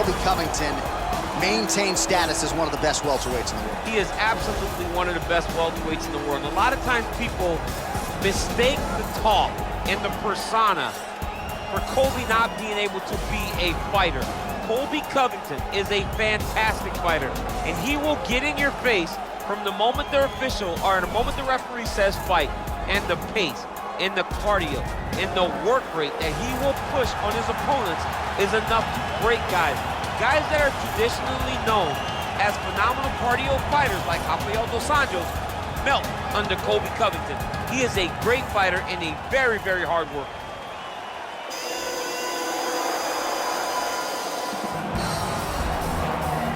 Colby Covington maintain status as one of the best welterweights in the world? He is absolutely one of the best welterweights in the world. A lot of times people mistake the talk and the persona for Colby not being able to be a fighter. Colby Covington is a fantastic fighter, and he will get in your face from the moment the referee says fight, and the pace, and the cardio, and the work rate that he will push on his opponents is enough to break guys. Guys that are traditionally known as phenomenal cardio fighters like Rafael dos Anjos melt under Colby Covington. He is a great fighter and a very, very hard worker.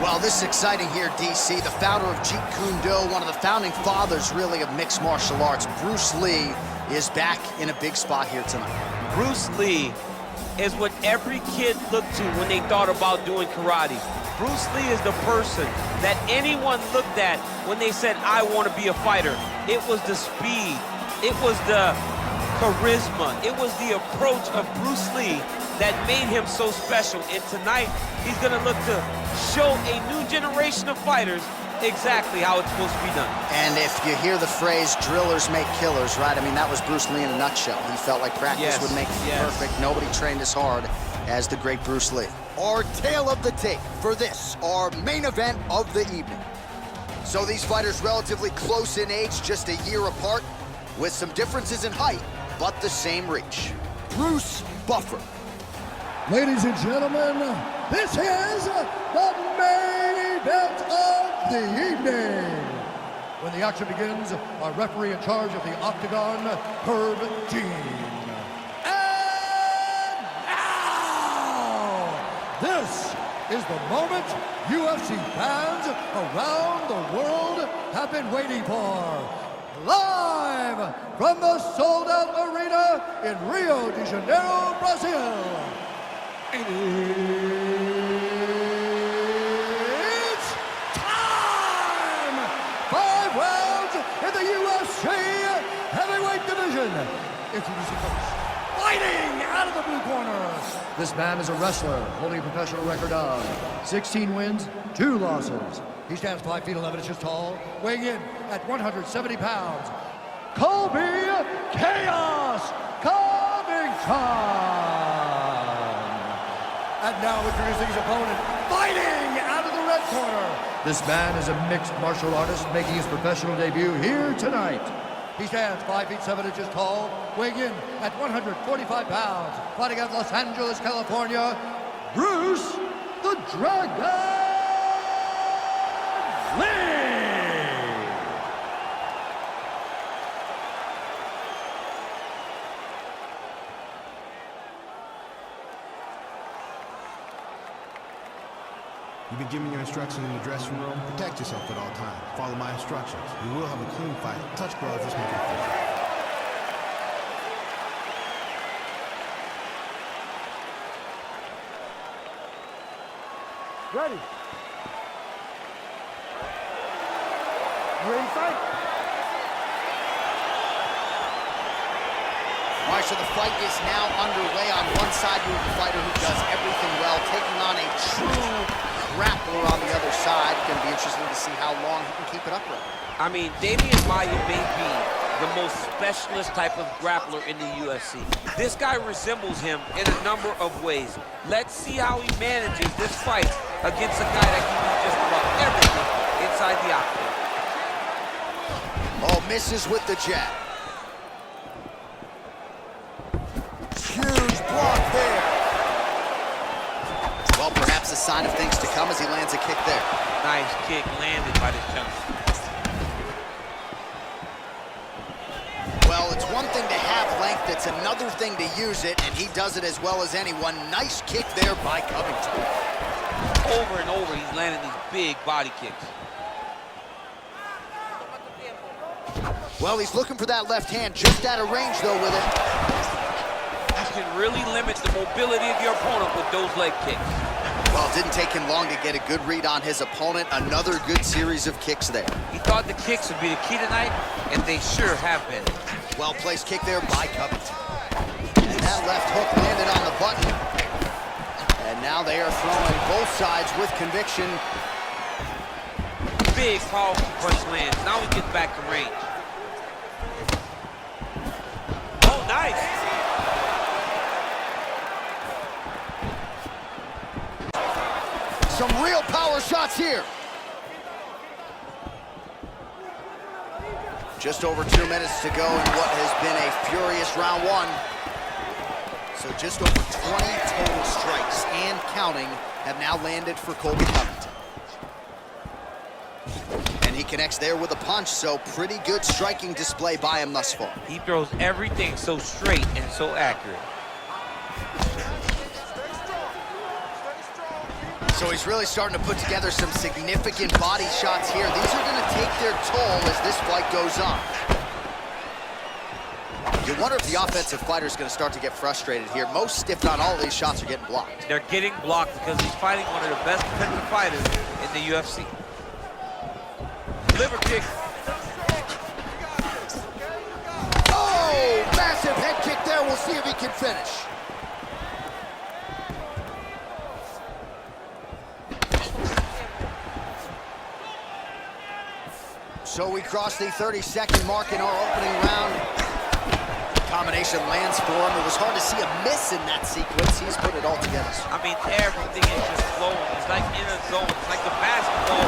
Well, this is exciting here, DC. The founder of Jeet Kune Do, one of the founding fathers, really, of mixed martial arts, Bruce Lee, is back in a big spot here tonight. Bruce Lee is what every kid looked to when they thought about doing karate. Bruce Lee is the person that anyone looked at when they said, I want to be a fighter. It was the speed, it was the charisma, it was the approach of Bruce Lee that made him so special. And tonight, he's gonna look to show a new generation of fighters exactly how it's supposed to be done. And if you hear the phrase, drillers make killers, right? I mean, that was Bruce Lee in a nutshell. He felt like practice would make perfect. Nobody trained as hard as the great Bruce Lee. Our tale of the tape for this, our main event of the evening. So these fighters relatively close in age, just a year apart, with some differences in height, but the same reach. Bruce Buffer. Ladies and gentlemen, this is the main event of the evening. When the action begins, our referee in charge of the Octagon, Herb Dean. And now, this is the moment UFC fans around the world have been waiting for. Live from the sold-out arena in Rio de Janeiro, Brazil. It's time! 5 rounds in the UFC heavyweight division. Introducing first, fighting out of the blue corner. This man is a wrestler holding a professional record of 16 wins, 2 losses. He stands 5 feet 11 inches tall, weighing in at 170 pounds. Colby Chaos Covington. And now introducing his opponent, fighting out of the red corner. This man is a mixed martial artist making his professional debut here tonight. He stands 5 feet 7 inches tall, weighing in at 145 pounds, fighting out of Los Angeles, California, Bruce the Dragon Lee. You've been given your instructions in the dressing room. Protect yourself at all times. Follow my instructions. We will have a clean fight. Touch gloves, let's make it official. Ready. You ready to fight? All right, so the fight is now underway. On one side, you have a fighter who does everything well, taking on a true grappler on the other side. Going to be interesting to see how long he can keep it upright. I mean, Damian Maia may be the most specialist type of grappler in the UFC. This guy resembles him in a number of ways. Let's see how he manages this fight against a guy that can do just about everything inside the octagon. Oh, misses with the jab. Huge block there. Well, perhaps a sign of things to come as he lands a kick there. Nice kick landed by the gentleman. Well, it's one thing to have length, it's another thing to use it, and he does it as well as anyone. Nice kick there by Covington. Over and over, he's landing these big body kicks. Well, he's looking for that left hand, just out of range, though, with it. You can really limit the mobility of your opponent with those leg kicks. Well, it didn't take him long to get a good read on his opponent. Another good series of kicks there. He thought the kicks would be the key tonight, and they sure have been. Well-placed kick there by Covington. And that left hook landed on the button. And And now they are throwing both sides with conviction. Big, powerful punch lands. Now he gets back to range. Oh, nice. Some real power shots here. Just over 2 minutes to go in what has been a furious round one. So just over 20 total strikes and counting have now landed for Colby Covington. And he connects there with a punch, so pretty good striking display by him thus far. He throws everything so straight and so accurate. So he's really starting to put together some significant body shots here. These are going to take their toll as this fight goes on. You wonder if the offensive fighter is going to start to get frustrated here. Most, if not all, of these shots are getting blocked. They're getting blocked because he's fighting one of the best defensive fighters in the UFC. Liver kick. Oh, massive head kick there. We'll see if he can finish. So we cross the 30-second mark in our opening round. Combination lands for him. It was hard to see a miss in that sequence. He's put it all together. I mean, everything is just flowing. It's like in a zone. It's like the basketball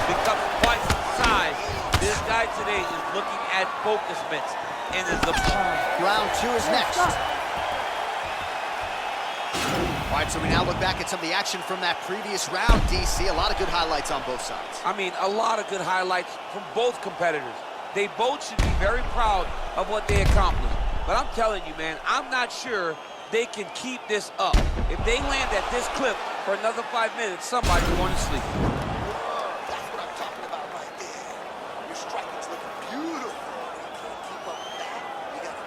becomes twice the size. This guy today is looking at focus mitts and is the Round two is next. All right, so we now look back at some of the action from that previous round, DC. A lot of good highlights on both sides. I mean, a lot of good highlights from both competitors. They both should be very proud of what they accomplished. But I'm telling you, man, I'm not sure they can keep this up. If they land at this clip for another 5 minutes, somebody's going to sleep. That's what I'm talking about right there. Your striking's looking beautiful. You can't keep up with that. You gotta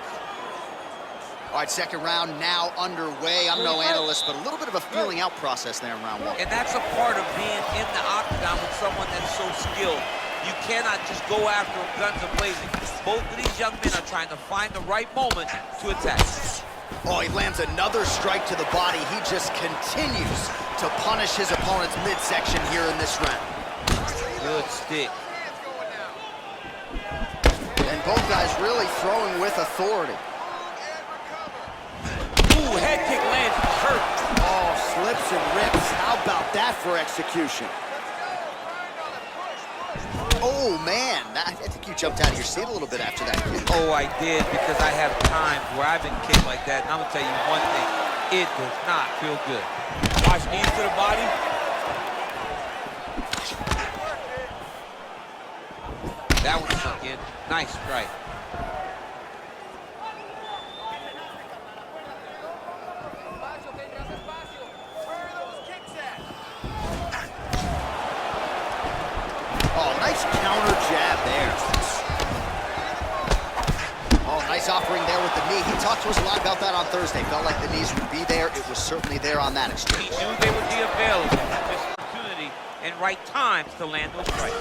keep. All right, second round now underway. I'm no analyst, but a little bit of a feeling out process there in round one. And that's a part of being in the octagon with someone that's so skilled. You cannot just go after them guns a-blazing. Both of these young men are trying to find the right moment to attack. Oh, he lands another strike to the body. He just continues to punish his opponent's midsection here in this round. Good stick. And both guys really throwing with authority. Ooh, head kick lands, hurt. Oh, slips and rips. How about that for execution? Oh, man, I think you jumped out of your seat a little bit after that kick. Oh, I did, because I have times where I've been kicked like that, and I'm going to tell you one thing, it does not feel good. Watch, knees to the body. That one sunk in. Nice strike. Nice counter jab there. Oh, nice offering there with the knee. He talked to us a lot about that on Thursday. Felt like the knees would be there. It was certainly there on that exchange. He knew they would be available. This opportunity and right times to land those strikes.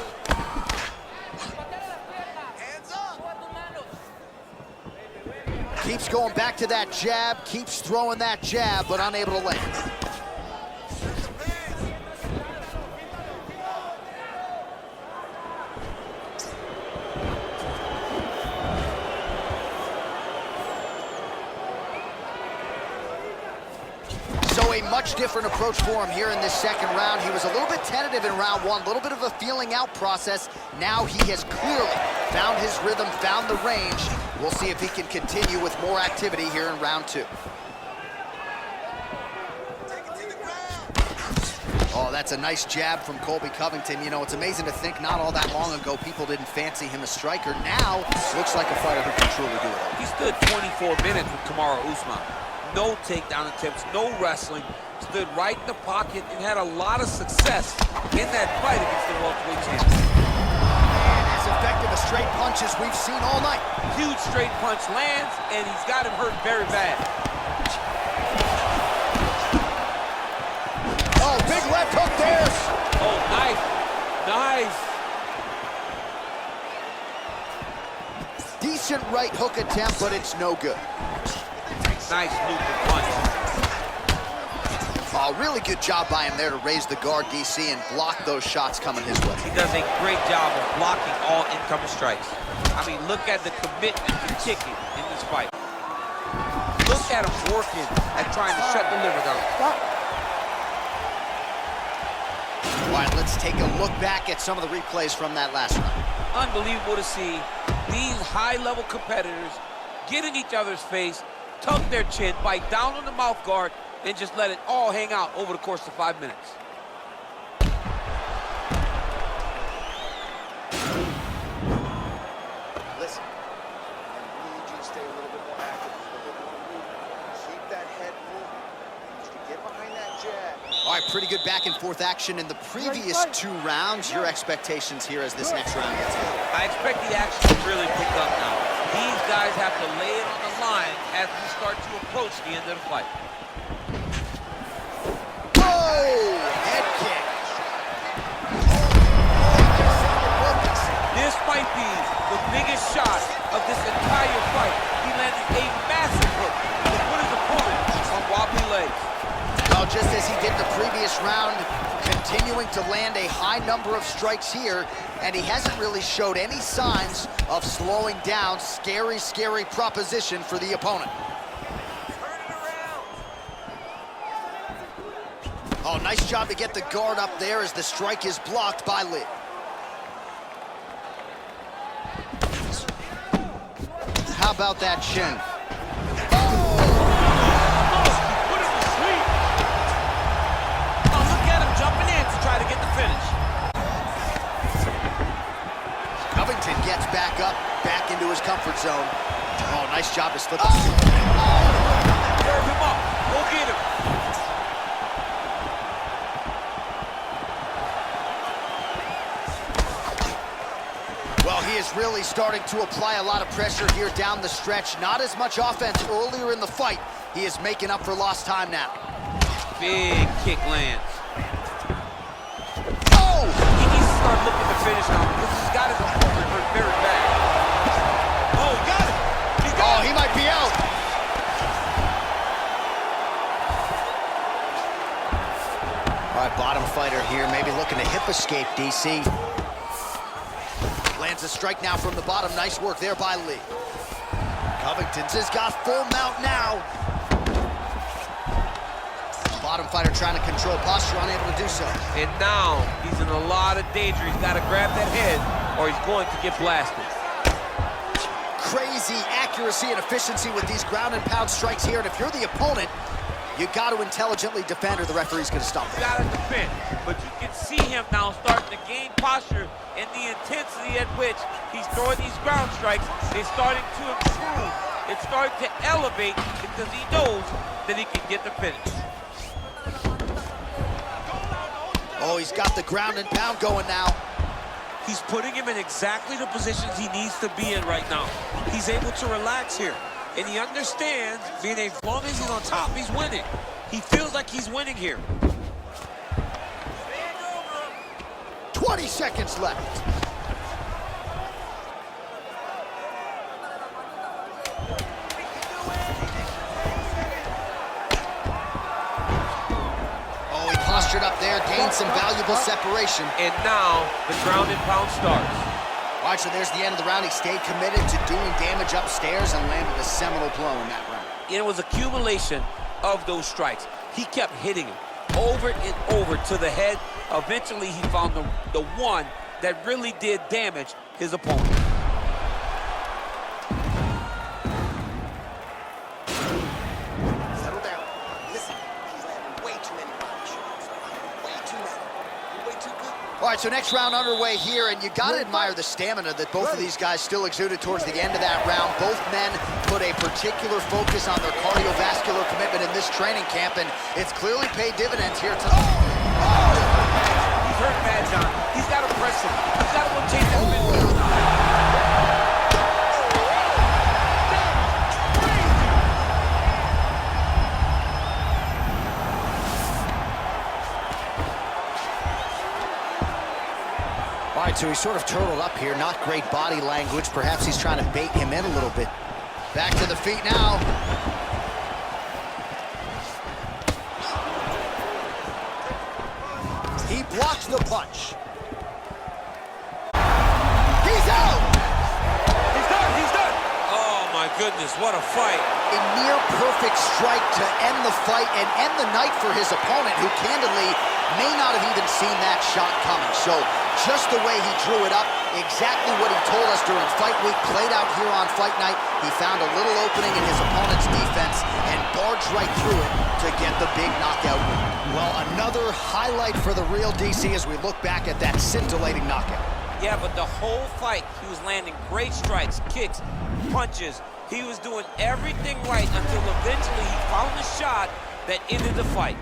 Keeps going back to that jab, keeps throwing that jab, but unable to land. So a much different approach for him here in this second round. He was a little bit tentative in round one, a little bit of a feeling out process. Now he has clearly found his rhythm, found the range. We'll see if he can continue with more activity here in round two. Oh, that's a nice jab from Colby Covington. You know, it's amazing to think not all that long ago people didn't fancy him a striker. Now, looks like a fighter who can truly do it. He stood 24 minutes with Kamaru Usman. No takedown attempts, no wrestling. Stood right in the pocket and had a lot of success in that fight against the welterweight champion. And as effective as straight punches we've seen all night. Huge straight punch lands, and he's got him hurt very bad. Oh, big left hook there. Oh, nice. Nice. Decent right hook attempt, but it's no good. Nice looping punch. Oh, really good job by him there to raise the guard, DC, and block those shots coming his way. He does a great job of blocking all incoming strikes. I mean, look at the commitment to kicking in this fight. Look at him working at trying to shut the liver down. All right, let's take a look back at some of the replays from that last round. Unbelievable to see these high-level competitors get in each other's face, tuck their chin, bite down on the mouth guard, and just let it all hang out over the course of 5 minutes. Listen, I need you to stay a little bit more active, a little bit more movement. Keep that head moving. You can get behind that jab. All right, pretty good back and forth action in the previous 2 rounds. Your expectations here as this next round gets going? I expect the action to really pick up now. These guys have to lay it on the line as we start to approach the end of the fight. Oh, head kick. This might be the biggest shot of this entire fight. He landed a massive hook to put his opponent on wobbly legs. Well, just as he did the previous round, continuing to land a high number of strikes here, and he hasn't really showed any signs of slowing down. Scary, scary proposition for the opponent. Oh, nice job to get the guard up there as the strike is blocked by Lee. How about that shin? Covington gets back up, back into his comfort zone. Oh, nice job to slip. Serve him up. Go get him. Well, he is really starting to apply a lot of pressure here down the stretch. Not as much offense earlier in the fight. He is making up for lost time now. Big kick lands. Oh! He needs to start looking to finish now because he's got his opponent hurt very bad. Oh, he got it! He got it! He might be out. All right, bottom fighter here, maybe looking to hip escape, DC. Lands a strike now from the bottom. Nice work there by Lee. Covington has got full mount now. Bottom fighter trying to control posture, unable to do so. And now he's in a lot of danger. He's got to grab that head or he's going to get blasted. Crazy accuracy and efficiency with these ground and pound strikes here. And if you're the opponent, you got to intelligently defend or the referee's going to stop it. You got to defend, but you can see him now starting to gain posture, and the intensity at which he's throwing these ground strikes is starting to improve. It's starting to elevate because he knows that he can get the finish. Oh, he's got the ground and pound going now. He's putting him in exactly the positions he needs to be in right now. He's able to relax here. And he understands, being as long as he's on top, he's winning. He feels like he's winning here. 20 seconds left. Oh, he postured up there, gained some valuable separation. And now the ground and pound starts. All right, so there's the end of the round. He stayed committed to doing damage upstairs and landed a seminal blow in that round. It was accumulation of those strikes. He kept hitting him over and over to the head. Eventually, he found the one that really did damage his opponent. Settle down. Listen, he's landing way too many body shots. Way too many. You're way too good. All right, so next round underway here, and you got to admire the stamina that both of these guys still exuded towards the end of that round. Both men put a particular focus on their cardiovascular commitment in this training camp, and it's clearly paid dividends here tonight. He's hurt bad, John. He's got to press him. He's got to rotate that finish. All right, so he's sort of turtled up here. Not great body language. Perhaps he's trying to bait him in a little bit. Back to the feet now. He blocks the punch. He's out! He's done! Oh my goodness, what a fight. A near perfect strike to end the fight and end the night for his opponent, who candidly may not have even seen that shot coming. So just the way he drew it up, exactly what he told us during fight week, played out here on fight night. He found a little opening in his opponent's defense and barged right through it to get the big knockout win. Well, another highlight for the real DC as we look back at that scintillating knockout. Yeah, but the whole fight, he was landing great strikes, kicks, punches. He was doing everything right until eventually he found the shot that ended the fight.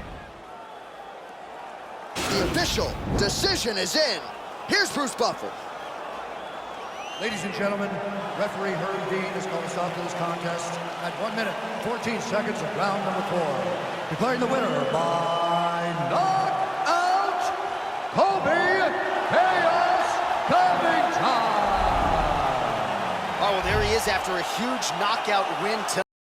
The official decision is in. Here's Bruce Buffer. Ladies and gentlemen, referee Herb Dean has called a stop to this contest at 1 minute, 14 seconds of round number 4. Declaring the winner by knockout, Colby Covington. Oh, well, there he is after a huge knockout win tonight.